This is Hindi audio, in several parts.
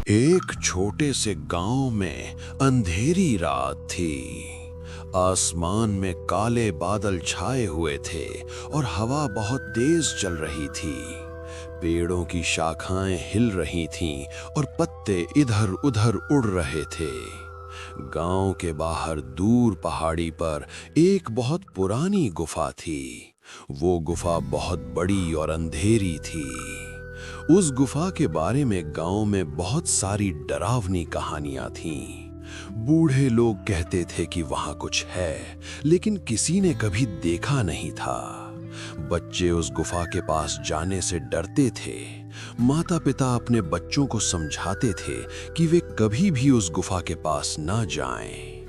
एक छोटे से गांव में अंधेरी रात थी। आसमान में काले बादल छाए हुए थे और हवा बहुत तेज चल रही थी। पेड़ों की शाखाएं हिल रही थीं और पत्ते इधर उधर उड़ रहे थे। गांव के बाहर दूर पहाड़ी पर एक बहुत पुरानी गुफा थी। वो गुफा बहुत बड़ी और अंधेरी थी। उस गुफा के बारे में गांव में बहुत सारी डरावनी कहानियां थीं। बूढ़े लोग कहते थे कि वहां कुछ है, लेकिन किसी ने कभी देखा नहीं था। बच्चे उस गुफा के पास जाने से डरते थे। माता पिता अपने बच्चों को समझाते थे कि वे कभी भी उस गुफा के पास ना जाएं।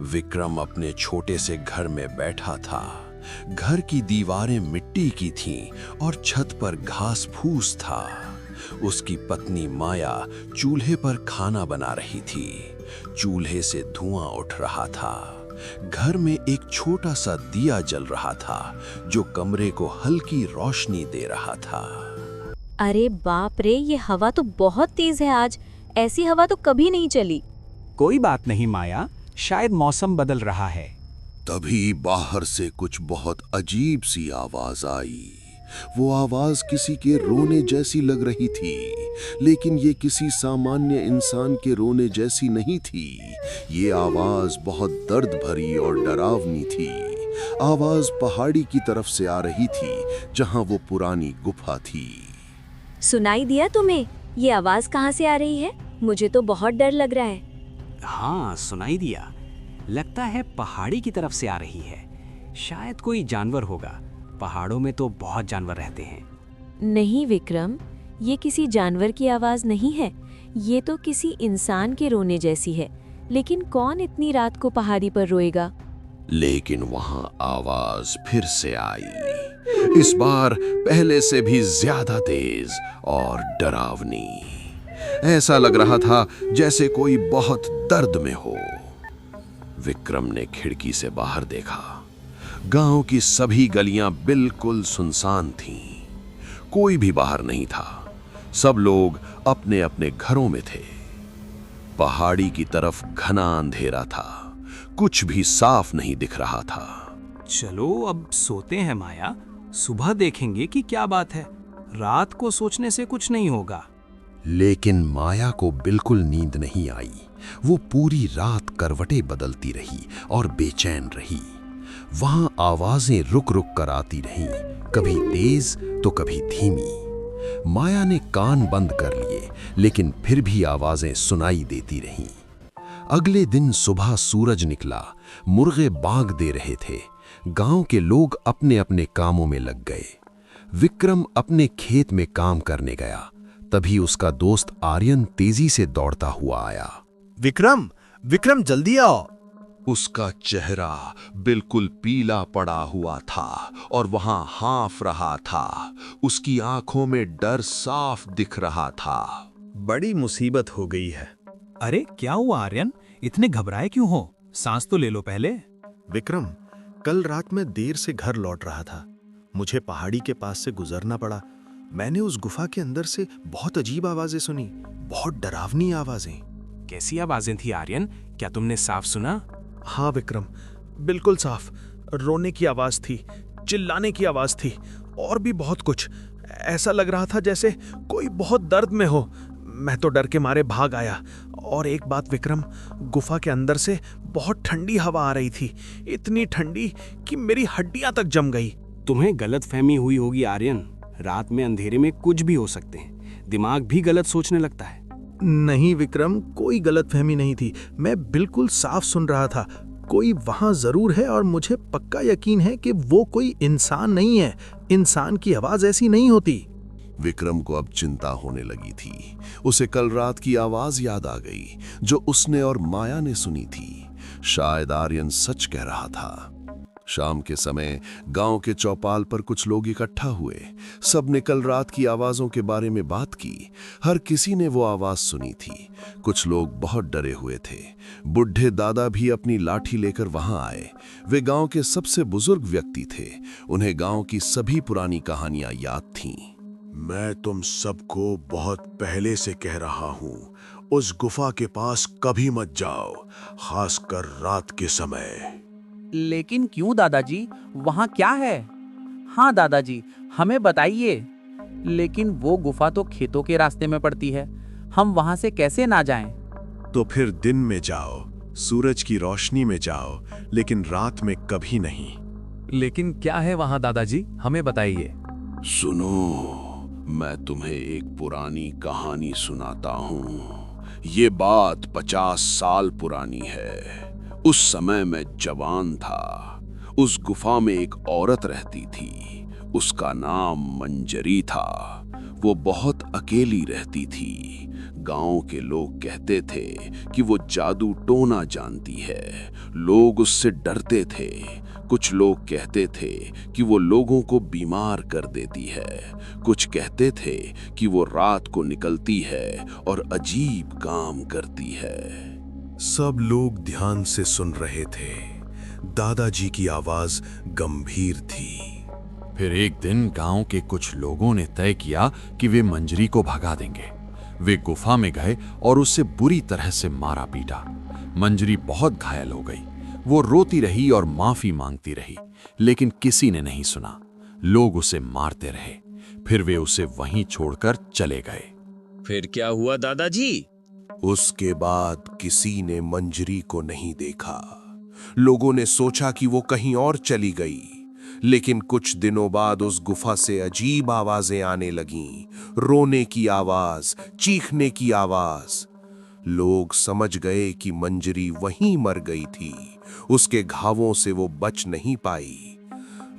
विक्रम अपने छोटे से घर में बैठा था। घर की दीवारें मिट्टी की थीं और छत पर घास फूस था। उसकी पत्नी माया चूल्हे पर खाना बना रही थी। चूल्हे से धुआं उठ रहा था। घर में एक छोटा सा दिया जल रहा था जो कमरे को हल्की रोशनी दे रहा था। अरे बाप रे, ये हवा तो बहुत तेज है आज। ऐसी हवा तो कभी नहीं चली। कोई बात नहीं माया, शायद मौसम बदल रहा है। तभी बाहर से कुछ बहुत अजीब सी आवाज आई। वो आवाज किसी के रोने जैसी लग रही थी, लेकिन ये किसी सामान्य इंसान के रोने जैसी नहीं थी। ये आवाज बहुत दर्द भरी और डरावनी थी। आवाज पहाड़ी की तरफ से आ रही थी, जहां वो पुरानी गुफा थी। सुनाई दिया तुम्हें? ये आवाज कहाँ से आ रही है? मुझे तो बहुत डर लग रहा है। हाँ, सुनाई दिया। लगता है पहाड़ी की तरफ से आ रही है। शायद कोई जानवर होगा। पहाड़ों में तो बहुत जानवर रहते हैं। नहीं विक्रम, ये किसी जानवर की आवाज नहीं है। ये तो किसी इंसान के रोने जैसी है। लेकिन कौन इतनी रात को पहाड़ी पर रोएगा? लेकिन वहां आवाज फिर से आई, इस बार पहले से भी ज्यादा तेज और डरावनी। ऐसा लग रहा था जैसे कोई बहुत दर्द में हो। विक्रम ने खिड़की से बाहर देखा। गांव की सभी गलियां बिल्कुल सुनसान थीं। कोई भी बाहर नहीं था। सब लोग अपने अपने घरों में थे। पहाड़ी की तरफ घना अंधेरा था। कुछ भी साफ नहीं दिख रहा था। चलो अब सोते हैं माया। सुबह देखेंगे कि क्या बात है। रात को सोचने से कुछ नहीं होगा। लेकिन माया को बिल्कुल नींद नहीं आई। वो पूरी रात करवटें बदलती रही और बेचैन रही। वहां आवाजें रुक रुक कर आती रहीं, कभी तेज तो कभी धीमी। माया ने कान बंद कर लिए, लेकिन फिर भी आवाजें सुनाई देती रहीं। अगले दिन सुबह सूरज निकला। मुर्गे बाग दे रहे थे। गांव के लोग अपने अपने कामों में लग गए। विक्रम अपने खेत में काम करने गया। तभी उसका दोस्त आर्यन तेजी से दौड़ता हुआ आया। विक्रम, विक्रम जल्दी आओ। उसका चेहरा बिल्कुल पीला पड़ा हुआ था और वहां हाँफ रहा था। उसकी आंखों में डर साफ दिख रहा था। बड़ी मुसीबत हो गई है। अरे क्या हुआ आर्यन? इतने घबराए क्यों हो? सांस तो ले लो पहले। विक्रम, कल रात मैं देर से घर लौट रहा था। मुझे पहाड़ी के पास से गुजरना पड़ा। मैंने उस गुफा के अंदर से बहुत अजीब आवाजें सुनी, बहुत डरावनी आवाजें। कैसी आवाजें थी आर्यन? क्या तुमने साफ सुना? हाँ विक्रम, बिल्कुल साफ। रोने की आवाज थी, चिल्लाने की आवाज थी और भी बहुत कुछ। ऐसा लग रहा था जैसे कोई बहुत दर्द में हो। मैं तो डर के मारे भाग आया। और एक बात विक्रम, गुफा के अंदर से बहुत ठंडी हवा आ रही थी। इतनी ठंडी कि मेरी हड्डियां तक जम गई। तुम्हें गलतफहमी हुई होगी आर्यन। रात में अंधेरे में कुछ भी हो सकते हैं। दिमाग भी गलत सोचने लगता है। नहीं विक्रम, कोई गलतफहमी नहीं थी। मैं बिल्कुल साफ सुन रहा था। कोई वहां जरूर है और मुझे पक्का यकीन है कि वो कोई इंसान नहीं है। इंसान की आवाज ऐसी नहीं होती। विक्रम को अब चिंता होने लगी थी। उसे कल रात की आवाज याद आ गई जो उसने और माया ने सुनी थी। शायद आर्यन सच कह रहा था। शाम के समय गांव के चौपाल पर कुछ लोग इकट्ठा हुए। सबने कल रात की आवाजों के बारे में बात की। हर किसी ने वो आवाज सुनी थी। कुछ लोग बहुत डरे हुए थे। बुढ़े दादा भी अपनी लाठी लेकर वहां आए। वे गांव के सबसे बुजुर्ग व्यक्ति थे। उन्हें गांव की सभी पुरानी कहानियां याद थीं। मैं तुम सबको बहुत पहले से कह रहा हूं उस गुफा के पास कभी मत जाओ, खासकर रात के समय। लेकिन क्यों दादाजी, वहाँ क्या है? हाँ दादाजी, हमें बताइए। लेकिन वो गुफा तो खेतों के रास्ते में पड़ती है, हम वहाँ से कैसे ना जाएं? तो फिर दिन में जाओ, सूरज की रोशनी में जाओ, लेकिन रात में कभी नहीं। लेकिन क्या है वहां दादाजी, हमें बताइए। सुनो, मैं तुम्हें एक पुरानी कहानी सुनाता हूँ। ये बात 50 साल पुरानी है। उस समय मैं जवान था। उस गुफा में एक औरत रहती थी। उसका नाम मंजरी था। वो बहुत अकेली रहती थी। गांव के लोग कहते थे कि वो जादू टोना जानती है। लोग उससे डरते थे। कुछ लोग कहते थे कि वो लोगों को बीमार कर देती है। कुछ कहते थे कि वो रात को निकलती है और अजीब काम करती है। सब लोग ध्यान से सुन रहे थे। दादाजी की आवाज गंभीर थी। फिर एक दिन गांव के कुछ लोगों ने तय किया कि वे मंजरी को भगा देंगे। वे गुफा में गए और उससे बुरी तरह से मारा पीटा। मंजरी बहुत घायल हो गई। वो रोती रही और माफी मांगती रही, लेकिन किसी ने नहीं सुना। लोग उसे मारते रहे। फिर वे उसे वहीं छोड़कर चले गए। फिर क्या हुआ दादाजी? उसके बाद किसी ने मंजरी को नहीं देखा। लोगों ने सोचा कि वो कहीं और चली गई। लेकिन कुछ दिनों बाद उस गुफा से अजीब आवाजें आने लगीं। रोने की आवाज, चीखने की आवाज। लोग समझ गए कि मंजरी वहीं मर गई थी। उसके घावों से वो बच नहीं पाई।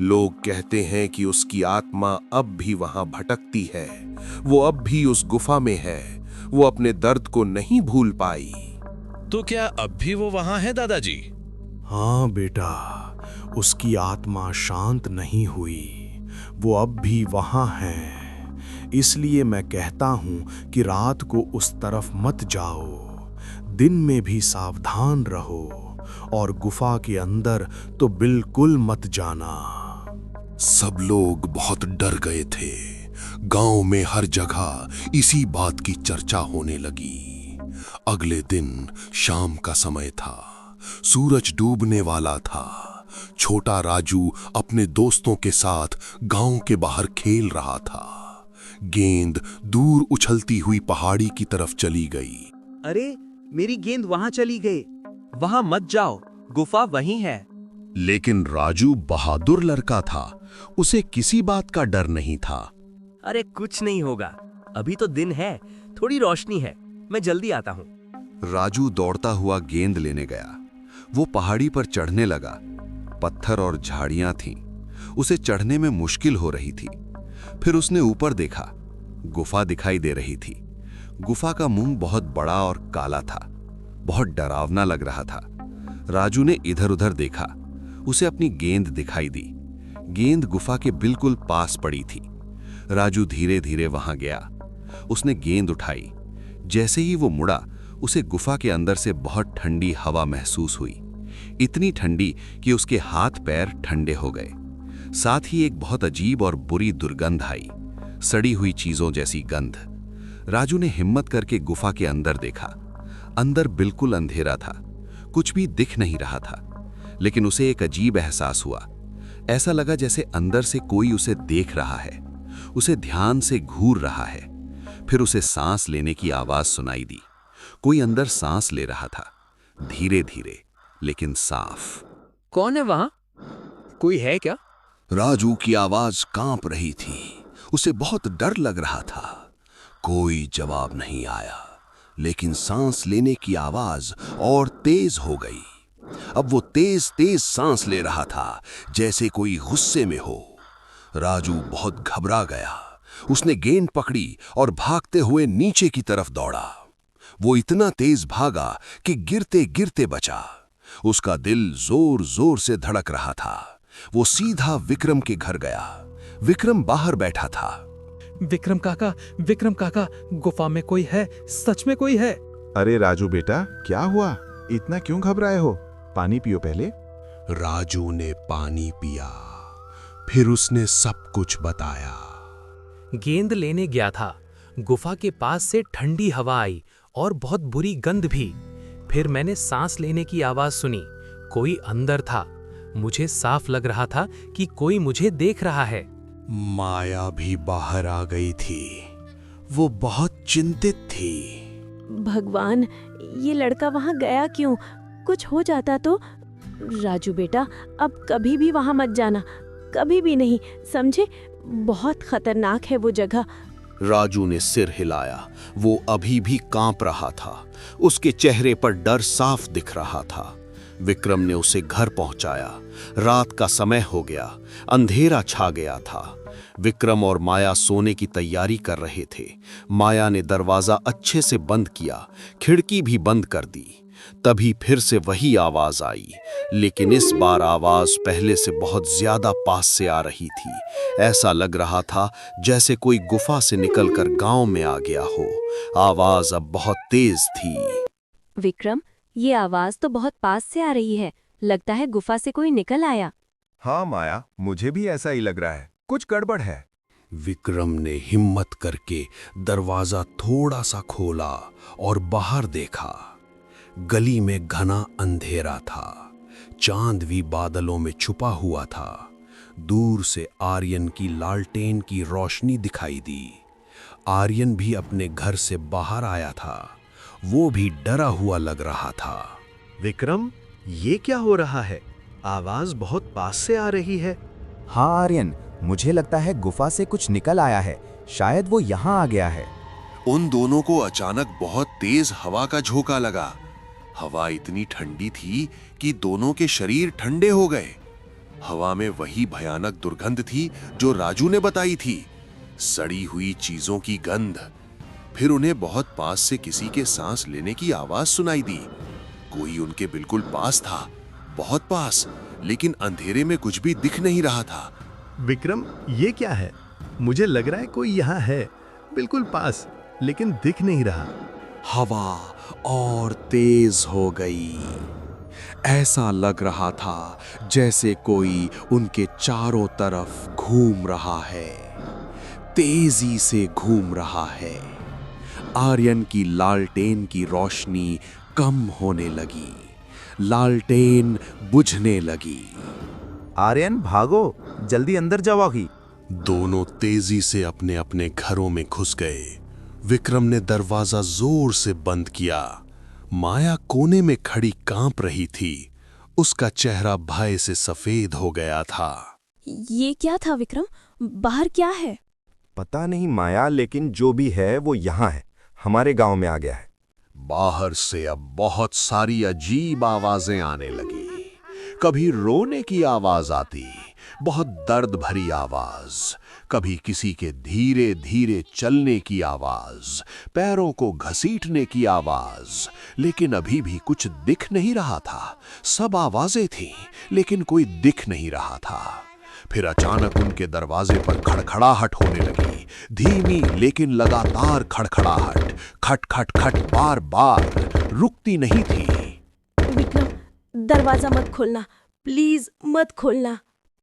लोग कहते हैं कि उसकी आत्मा अब भी वहां भटकती है। वो अब भी उस गुफा में है। वो अपने दर्द को नहीं भूल पाई। तो क्या अब भी वो वहां है दादाजी? हाँ बेटा, उसकी आत्मा शांत नहीं हुई। वो अब भी वहां है। इसलिए मैं कहता हूं कि रात को उस तरफ मत जाओ। दिन में भी सावधान रहो और गुफा के अंदर तो बिल्कुल मत जाना। सब लोग बहुत डर गए थे। गांव में हर जगह इसी बात की चर्चा होने लगी। अगले दिन शाम का समय था। सूरज डूबने वाला था। छोटा राजू अपने दोस्तों के साथ गांव के बाहर खेल रहा था। गेंद दूर उछलती हुई पहाड़ी की तरफ चली गई। अरे, मेरी गेंद वहां चली गई। वहां मत जाओ, गुफा वहीं है। लेकिन राजू बहादुर लड़का था। उसे किसी बात का डर नहीं था। अरे कुछ नहीं होगा, अभी तो दिन है, थोड़ी रोशनी है, मैं जल्दी आता हूँ। राजू दौड़ता हुआ गेंद लेने गया। वो पहाड़ी पर चढ़ने लगा। पत्थर और झाड़ियां थीं। उसे चढ़ने में मुश्किल हो रही थी। फिर उसने ऊपर देखा। गुफा दिखाई दे रही थी। गुफा का मुंह बहुत बड़ा और काला था। बहुत डरावना लग रहा था। राजू ने इधर उधर देखा। उसे अपनी गेंद दिखाई दी। गेंद गुफा के बिल्कुल पास पड़ी थी। राजू धीरे धीरे वहां गया। उसने गेंद उठाई। जैसे ही वो मुड़ा, उसे गुफा के अंदर से बहुत ठंडी हवा महसूस हुई। इतनी ठंडी कि उसके हाथ पैर ठंडे हो गए। साथ ही एक बहुत अजीब और बुरी दुर्गंध आई, सड़ी हुई चीजों जैसी गंध। राजू ने हिम्मत करके गुफा के अंदर देखा। अंदर बिल्कुल अंधेरा था। कुछ भी दिख नहीं रहा था। लेकिन उसे एक अजीब एहसास हुआ। ऐसा लगा जैसे अंदर से कोई उसे देख रहा है, उसे ध्यान से घूर रहा है। फिर उसे सांस लेने की आवाज सुनाई दी। कोई अंदर सांस ले रहा था, धीरे धीरे लेकिन साफ। कौन है वहां? कोई है क्या? राजू की आवाज कांप रही थी। उसे बहुत डर लग रहा था। कोई जवाब नहीं आया, लेकिन सांस लेने की आवाज और तेज हो गई। अब वो तेज तेज सांस ले रहा था, जैसे कोई गुस्से में हो। राजू बहुत घबरा गया। उसने गेंद पकड़ी और भागते हुए नीचे की तरफ दौड़ा। वो इतना तेज भागा कि गिरते गिरते बचा। उसका दिल जोर जोर से धड़क रहा था। वो सीधा विक्रम के घर गया। विक्रम बाहर बैठा था। विक्रम काका, गुफा में कोई है, सच में कोई है। अरे राजू बेटा, क्या हुआ? इतना क्यों घबराए हो? पानी पियो पहले। राजू ने पानी पिया। फिर उसने सब कुछ बताया। गेंद लेने गया था। गुफा के पास से ठंडी हवा आई और बहुत बुरी गंध भी। फिर मैंने सांस लेने की आवाज सुनी। कोई अंदर था। मुझे साफ लग रहा था कि कोई मुझे देख रहा है। माया भी बाहर आ गई थी। वो बहुत चिंतित थी। भगवान, ये लड़का वहां गया क्यों? कुछ हो जाता तो। राजू बेटा, अब कभी भी वहां मत जाना, कभी भी नहीं, समझे? बहुत खतरनाक है वो जगह। राजू ने सिर हिलाया। वो अभी भी कांप रहा था। उसके चेहरे पर डर साफ दिख रहा था। विक्रम ने उसे घर पहुंचाया। रात का समय हो गया, अंधेरा छा गया था। विक्रम और माया सोने की तैयारी कर रहे थे। माया ने दरवाजा अच्छे से बंद किया, खिड़की भी बंद कर दी। तभी फिर से वही आवाज आई, लेकिन इस बार आवाज पहले से बहुत ज्यादा पास से आ रही थी। ऐसा लग रहा था जैसे कोई गुफा से निकलकर गांव में आ गया हो। आवाज अब बहुत तेज थी। विक्रम, ये आवाज तो बहुत पास से आ रही है। लगता है गुफा से कोई निकल आया। हाँ माया, मुझे भी ऐसा ही लग रहा है, कुछ गड़बड़ है। विक्रम ने हिम्मत करके दरवाजा थोड़ा सा खोला और बाहर देखा। गली में घना अंधेरा था। चांद भी बादलों में छुपा हुआ था। दूर से आर्यन की लालटेन की रोशनी दिखाई दी। आर्यन भी अपने घर से बाहर आया था। वो भी डरा हुआ लग रहा था। विक्रम, ये क्या हो रहा है? आवाज बहुत पास से आ रही है। हाँ आर्यन, मुझे लगता है गुफा से कुछ निकल आया है। शायद वो यहाँ आ गया है। उन दोनों को अचानक बहुत तेज हवा का झोंका लगा। हवा इतनी ठंडी थी कि दोनों के शरीर ठंडे हो गए। हवा में वही भयानक दुर्गंध थी जो राजू ने बताई थी, सड़ी हुई चीजों की गंध। फिर उन्हें बहुत पास से किसी के सांस लेने की आवाज सुनाई दी। कोई उनके बिल्कुल पास था, बहुत पास, लेकिन अंधेरे में कुछ भी दिख नहीं रहा था। विक्रम, ये क्या है? मुझे लग रहा है कोई यहाँ है, बिल्कुल पास, लेकिन दिख नहीं रहा। हवा और तेज हो गई। ऐसा लग रहा था जैसे कोई उनके चारों तरफ घूम रहा है, तेजी से घूम रहा है। आर्यन की लालटेन की रोशनी कम होने लगी। लालटेन बुझने लगी। आर्यन भागो, जल्दी अंदर जाओगी। दोनों तेजी से अपने अपने घरों में घुस गए। विक्रम ने दरवाजा जोर से बंद किया। माया कोने में खड़ी कांप रही थी। उसका चेहरा भय से सफेद हो गया था। ये क्या था विक्रम? बाहर क्या है? पता नहीं माया, लेकिन जो भी है वो यहाँ है, हमारे गांव में आ गया है। बाहर से अब बहुत सारी अजीब आवाजें आने लगी। कभी रोने की आवाज आती, बहुत दर्द भरी आवाज। कभी किसी के धीरे धीरे चलने की आवाज, पैरों को घसीटने की आवाज। लेकिन अभी भी कुछ दिख नहीं रहा था। सब आवाजें थीं, लेकिन कोई दिख नहीं रहा था। फिर अचानक उनके दरवाजे पर खड़खड़ाहट होने लगी। धीमी लेकिन लगातार खड़खड़ाहट, खट खट खट बार बार, रुकती नहीं थी। विक्रम, दरवाजा मत खोलना, प्लीज मत खोलना।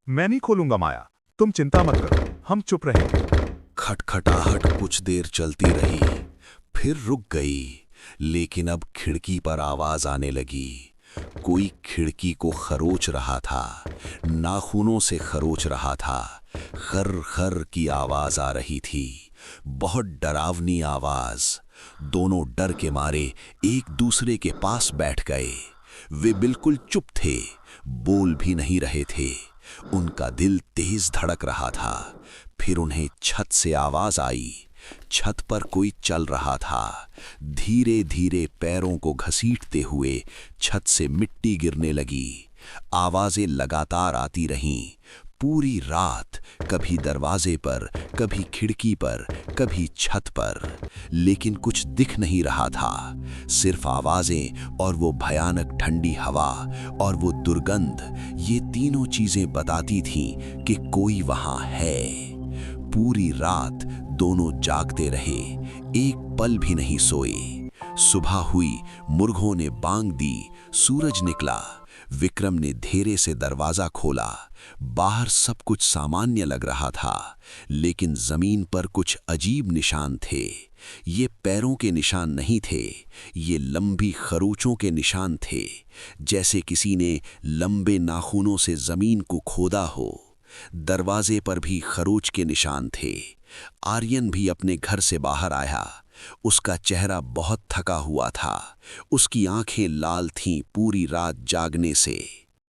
मैं नहीं खोलूंगा माया, तुम चिंता मत करो, हम चुप रहेंगे। खटखटाहट कुछ देर चलती रही, फिर रुक गई। लेकिन अब खिड़की पर आवाज आने लगी। कोई खिड़की को खरोच रहा था, नाखूनों से खरोच रहा था। खर खर की आवाज आ रही थी, बहुत डरावनी आवाज। दोनों डर के मारे एक दूसरे के पास बैठ गए। वे बिल्कुल चुप थे, बोल भी नहीं रहे थे। उनका दिल तेज धड़क रहा था। फिर उन्हें छत से आवाज आई। छत पर कोई चल रहा था, धीरे धीरे पैरों को घसीटते हुए छत से मिट्टी गिरने लगी। आवाजें लगातार आती रहीं पूरी रात, कभी दरवाजे पर, कभी खिड़की पर, कभी छत पर। लेकिन कुछ दिख नहीं रहा था, सिर्फ आवाजें और वो भयानक ठंडी हवा और वो दुर्गंध। ये तीनों चीजें बताती थीं कि कोई वहां है। पूरी रात दोनों जागते रहे, एक पल भी नहीं सोए। सुबह हुई, मुर्गों ने बांग दी, सूरज निकला। विक्रम ने धीरे से दरवाजा खोला। बाहर सब कुछ सामान्य लग रहा था, लेकिन जमीन पर कुछ अजीब निशान थे। ये पैरों के निशान नहीं थे, ये लंबी खरोंचों के निशान थे, जैसे किसी ने लंबे नाखूनों से जमीन को खोदा हो। दरवाजे पर भी खरोच के निशान थे। आर्यन भी अपने घर से बाहर आया। उसका चेहरा बहुत थका हुआ था। उसकी आंखें लाल थीं पूरी रात जागने से।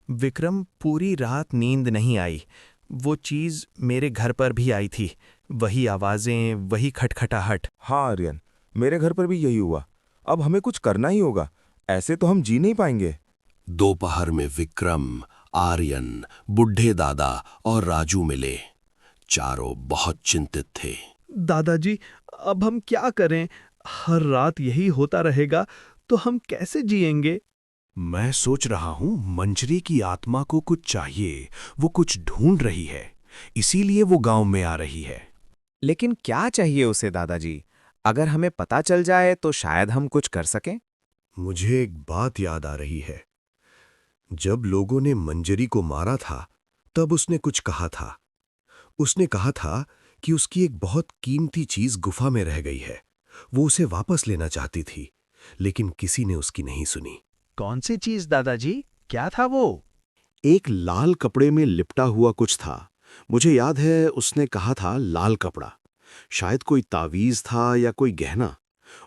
विक्रम, पूरी रात नींद नहीं आई। वो चीज मेरे घर पर भी आई थी, वही आवाजें, वही खटखटाहट। हाँ आर्यन, मेरे घर पर भी यही हुआ। अब हमें कुछ करना ही होगा, ऐसे तो हम जी नहीं पाएंगे। दोपहर में विक्रम, आर्यन, बुढ़े दादा और राजू मिले। चारों बहुत चिंतित थे। दादाजी, अब हम क्या करें? हर रात यही होता रहेगा तो हम कैसे जिएंगे? मैं सोच रहा हूं मंजरी की आत्मा को कुछ चाहिए, वो कुछ ढूंढ रही है, इसीलिए वो गांव में आ रही है। लेकिन क्या चाहिए उसे दादाजी? अगर हमें पता चल जाए तो शायद हम कुछ कर सकें। मुझे एक बात याद आ रही है। जब लोगों ने मंजरी को मारा था, तब उसने कुछ कहा था। उसने कहा था कि उसकी एक बहुत कीमती चीज गुफा में रह गई है। वो उसे वापस लेना चाहती थी, लेकिन किसी ने उसकी नहीं सुनी। कौन सी चीज दादाजी? क्या था वो? एक लाल कपड़े में लिपटा हुआ कुछ था। मुझे याद है उसने कहा था लाल कपड़ा। शायद कोई तावीज था या कोई गहना।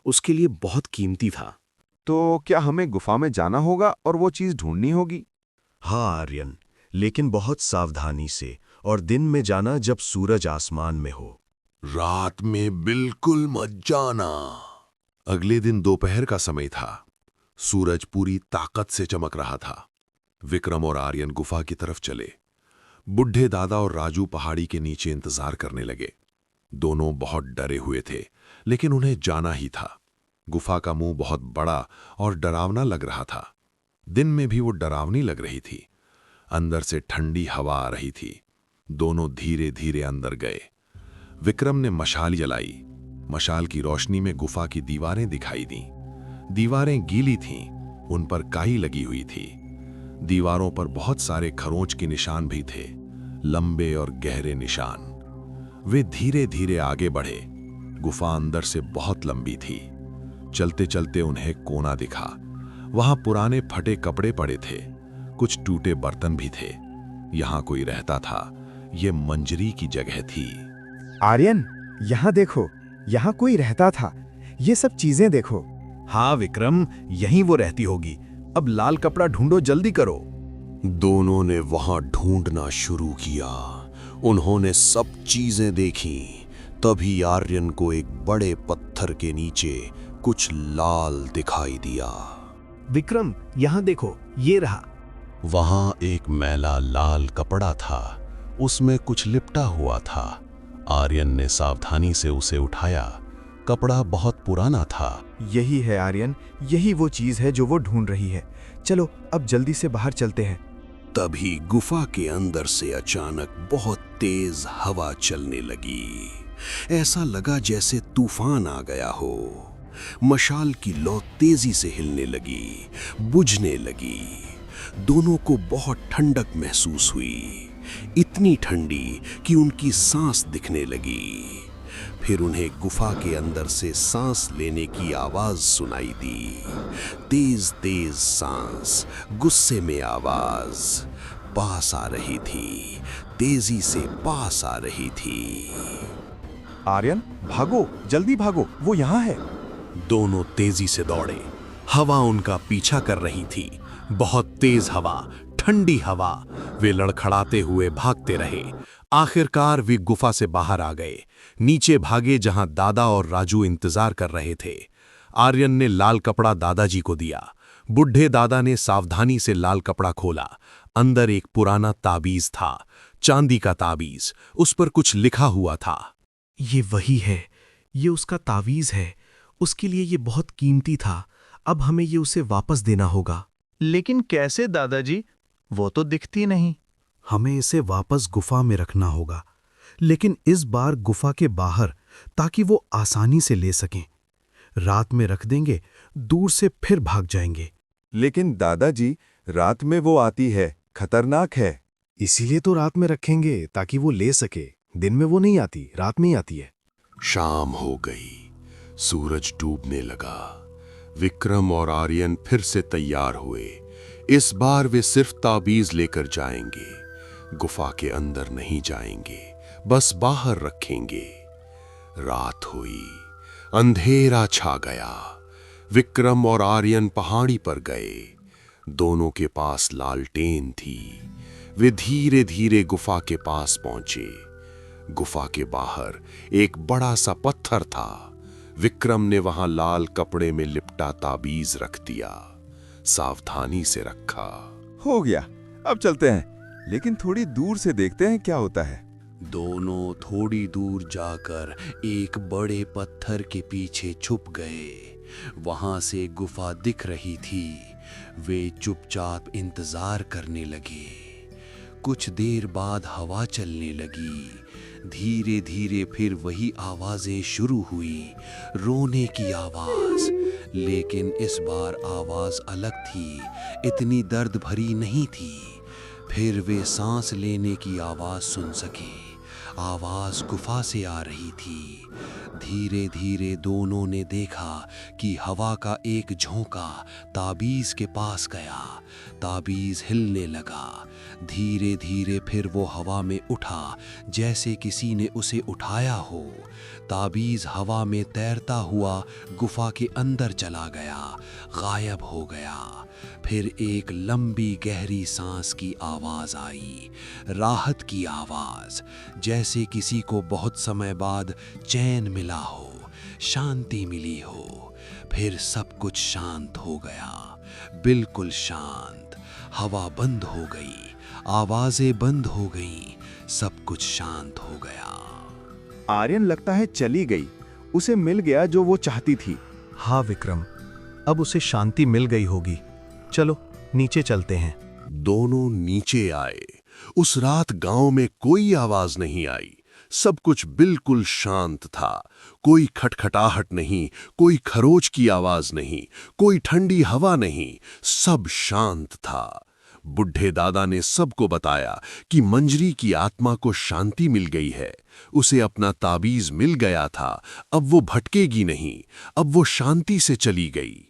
उसके लिए बहुत कीमती था। तो क्या हमें गुफा में जाना होगा और वो चीज ढूंढनी होगी? हाँ आर्यन, लेकिन बहुत सावधानी से, और दिन में जाना जब सूरज आसमान में हो। रात में बिल्कुल मत जाना। अगले दिन दोपहर का समय था। सूरज पूरी ताकत से चमक रहा था। विक्रम और आर्यन गुफा की तरफ चले। बुढ़े दादा और राजू पहाड़ी के नीचे इंतजार करने लगे। दोनों बहुत डरे हुए थे, लेकिन उन्हें जाना ही था। गुफा का मुंह बहुत बड़ा और डरावना लग रहा था। दिन में भी वो डरावनी लग रही थी। अंदर से ठंडी हवा आ रही थी। दोनों धीरे धीरे अंदर गए। विक्रम ने मशाल जलाई। मशाल की रोशनी में गुफा की दीवारें दिखाई दीं। दीवारें गीली थीं, उन पर काई लगी हुई थी। दीवारों पर बहुत सारे खरोंच के निशान भी थे, लंबे और गहरे निशान। वे धीरे धीरे आगे बढ़े। गुफा अंदर से बहुत लंबी थी। चलते चलते उन्हें कोना दिखा। वहां पुराने फटे कपड़े पड़े थे, कुछ टूटे बर्तन भी थे। यहां कोई रहता था। ये मंजरी की जगह थी। आर्यन, यहाँ देखो, यहाँ कोई रहता था। ये सब चीजें देखो। हाँ विक्रम, यहीं वो रहती होगी। अब लाल कपड़ा ढूंढो, जल्दी करो। दोनों ने वहां ढूंढना शुरू किया। उन्होंने सब चीजें देखीं। तभी आर्यन को एक बड़े पत्थर के नीचे कुछ लाल दिखाई दिया। विक्रम, यहाँ देखो, ये रहा। वहां एक मैला लाल कपड़ा था। उसमें कुछ लिपटा हुआ था। आर्यन ने सावधानी से उसे उठाया। कपड़ा बहुत पुराना था। यही है आर्यन, यही वो चीज है जो वो ढूंढ रही है। चलो अब जल्दी से बाहर चलते हैं। तभी गुफा के अंदर से अचानक बहुत तेज हवा चलने लगी। ऐसा लगा जैसे तूफान आ गया हो। मशाल की लौ तेजी से हिलने लगी, बुझने लगी। दोनों को बहुत ठंडक महसूस हुई, इतनी ठंडी कि उनकी सांस दिखने लगी। फिर उन्हें गुफा के अंदर से सांस लेने की आवाज सुनाई दी। तेज तेज सांस, गुस्से में आवाज। पास आ रही थी, तेजी से पास आ रही थी। आर्यन, भागो, जल्दी भागो, वो यहाँ है। दोनों तेजी से दौड़े। हवा उनका पीछा कर रही थी। बहुत तेज हवा, ठंडी हवा। वे लड़खड़ाते हुए भागते रहे। आखिरकार वे गुफा से बाहर आ गए। नीचे भागे जहां दादा और राजू इंतजार कर रहे थे। आर्यन ने लाल कपड़ा दादाजी को दिया। बुढ़े दादा ने सावधानी से लाल कपड़ा खोला। अंदर एक पुराना ताबीज था, चांदी का ताबीज। उस पर कुछ लिखा हुआ था। ये वही है, ये उसका तावीज है। उसके लिए ये बहुत कीमती था। अब हमें ये उसे वापस देना होगा। लेकिन कैसे दादाजी? वो तो दिखती नहीं। हमें इसे वापस गुफा में रखना होगा, लेकिन इस बार गुफा के बाहर, ताकि वो आसानी से ले सकें। रात में रख देंगे, दूर से फिर भाग जाएंगे। लेकिन दादाजी, रात में वो आती है, खतरनाक है। इसीलिए तो रात में रखेंगे ताकि वो ले सके। दिन में वो नहीं आती, रात में ही आती है। शाम हो गई, सूरज डूबने लगा। विक्रम और आर्यन फिर से तैयार हुए। इस बार वे सिर्फ ताबीज लेकर जाएंगे, गुफा के अंदर नहीं जाएंगे, बस बाहर रखेंगे। रात हुई, अंधेरा छा गया। विक्रम और आर्यन पहाड़ी पर गए। दोनों के पास लालटेन थी। वे धीरे धीरे गुफा के पास पहुंचे। गुफा के बाहर एक बड़ा सा पत्थर था। विक्रम ने वहां लाल कपड़े में लिपटा ताबीज रख दिया। सावधानी से रखा। हो गया, अब चलते हैं, लेकिन थोड़ी दूर से देखते हैं क्या होता है। दोनों थोड़ी दूर जाकर एक बड़े पत्थर के पीछे छुप गए। वहां से गुफा दिख रही थी। वे चुपचाप इंतजार करने लगे। कुछ देर बाद हवा चलने लगी। धीरे धीरे फिर वही आवाजें शुरू हुई, रोने की आवाज। लेकिन इस बार आवाज अलग थी, इतनी दर्द भरी नहीं थी। फिर वे सांस लेने की आवाज सुन सके। आवाज गुफा से आ रही थी। धीरे धीरे दोनों ने देखा कि हवा का एक झोंका ताबीज के पास गया। ताबीज हिलने लगा। धीरे धीरे फिर वो हवा में उठा, जैसे किसी ने उसे उठाया हो। ताबीज हवा में तैरता हुआ गुफा के अंदर चला गया, गायब हो गया। फिर एक लंबी गहरी सांस की आवाज आई, राहत की आवाज, जैसे किसी को बहुत समय बाद चैन मिला हो, शांति मिली हो। फिर सब कुछ शांत हो गया, बिल्कुल शांत। हवा बंद हो गई, आवाजें बंद हो गईं, सब कुछ शांत हो गया। आर्यन लगता है चली गई। उसे मिल गया जो वो चाहती थी। हाँ विक्रम, अब उसे शांति मिल गई होगी। चलो नीचे चलते हैं। दोनों नीचे आए। उस रात गांव में कोई आवाज नहीं आई। सब कुछ बिल्कुल शांत था। कोई खटखटाहट नहीं, कोई खरोच की आवाज नहीं, कोई ठंडी हवा नहीं। सब शांत था। बुढ़े दादा ने सबको बताया कि मंजरी की आत्मा को शांति मिल गई है। उसे अपना ताबीज मिल गया था। अब वो भटकेगी नहीं, अब वो शांति से चली गई।